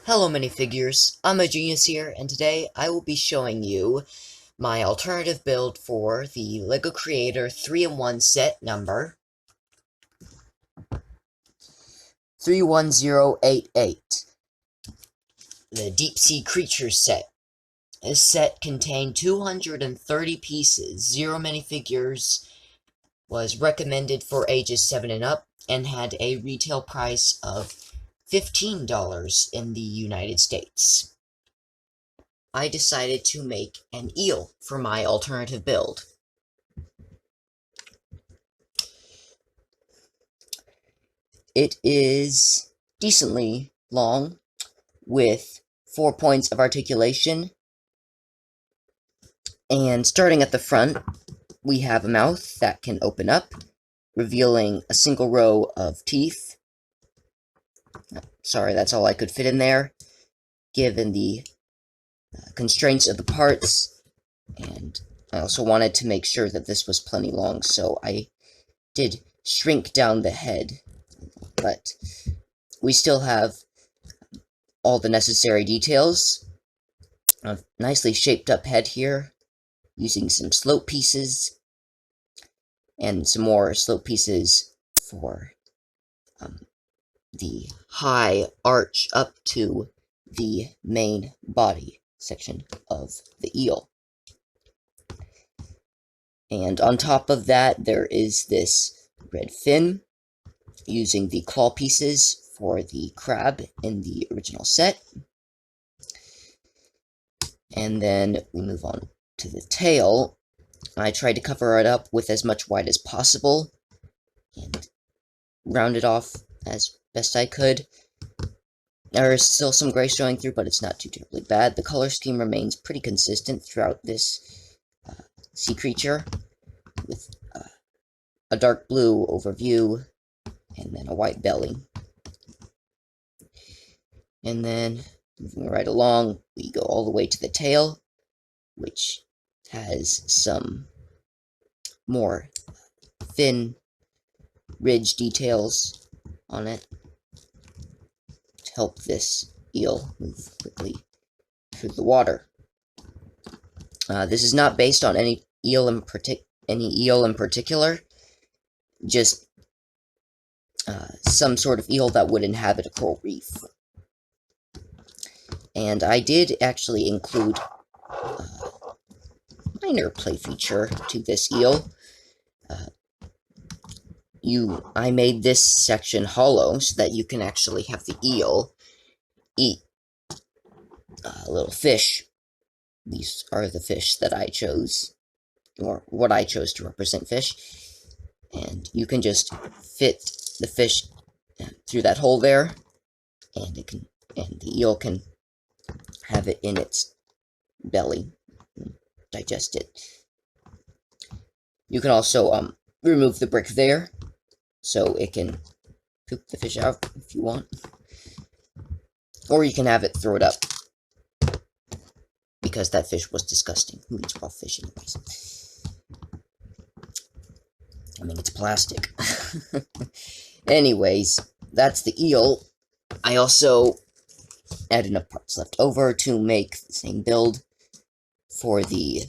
Hello minifigures, I'm a genius here, and today I will be showing you my alternative build for the LEGO Creator 3-in-1 set number 31088, the Deep Sea Creatures set. This set contained 230 pieces, 0 minifigures, was recommended for ages 7 and up, and had a retail price of $15 in the United States. I decided to make an eel for my alternative build. It is decently long, with 4 points of articulation, and starting at the front, we have a mouth that can open up, revealing a single row of teeth. Sorry, that's all I could fit in there, given the constraints of the parts, and I also wanted to make sure that this was plenty long, so I did shrink down the head, but we still have all the necessary details. A nicely shaped up head here, using some slope pieces, and some more slope pieces for the high arch up to the main body section of the eel. And on top of that, there is this red fin, using the claw pieces for the crab in the original set. And then we move on to the tail. I tried to cover it up with as much white as possible, and round it off as best I could. There is still some gray showing through, but it's not too terribly bad. The color scheme remains pretty consistent throughout this sea creature, with a dark blue overview, and then a white belly. And then, moving right along, we go all the way to the tail, which has some more thin ridge details on it to help this eel move quickly through the water. This is not based on any eel in particular, just some sort of eel that would inhabit a coral reef. And I did actually include a minor play feature to this eel. I made this section hollow so that you can actually have the eel eat a little fish. These are the fish that I chose, or what I chose to represent fish. And you can just fit the fish through that hole there, and the eel can have it in its belly and digest it. You can also remove the brick there, so it can poop the fish out if you want. Or you can have it throw it up, because that fish was disgusting. Who eats raw fish anyways? I mean, it's plastic. Anyways, that's the eel. I also add enough parts left over to make the same build for the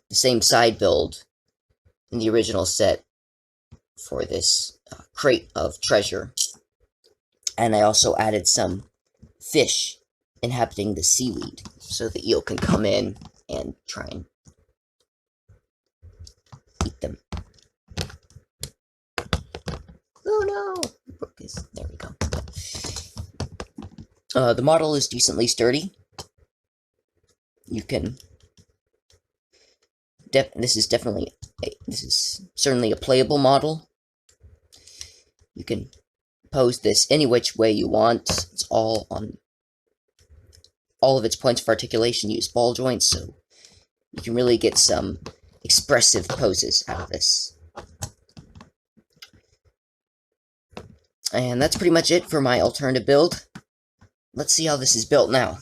same side build in the original set for this crate of treasure. And I also added some fish inhabiting the seaweed, so the eel can come in and try and eat them. Oh no! There we go. The model is decently sturdy. You can... This is certainly a playable model. You can pose this any which way you want. It's all of its points of articulation use ball joints, so you can really get some expressive poses out of this. And that's pretty much it for my alternative build. Let's see how this is built now.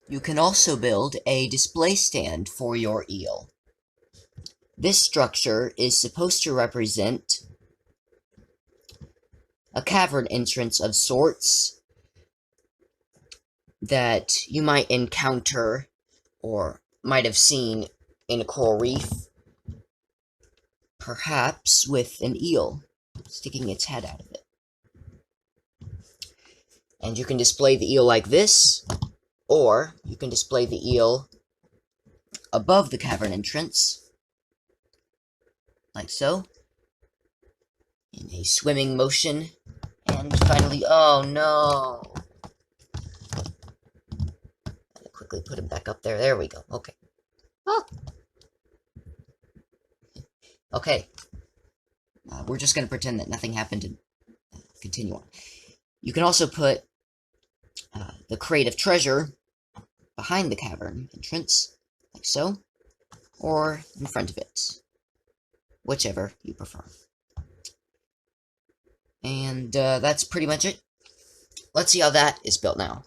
You can also build a display stand for your eel. This structure is supposed to represent a cavern entrance of sorts that you might encounter or might have seen in a coral reef, perhaps with an eel sticking its head out of it. And you can display the eel like this, or you can display the eel above the cavern entrance, like so, in a swimming motion. And finally, oh no! Quickly put him back up there. There we go. Okay. Oh. Okay. We're just going to pretend that nothing happened and continue on. You can also put the crate of treasure behind the cavern entrance, like so, or in front of it, whichever you prefer. And that's pretty much it. Let's see how that is built now.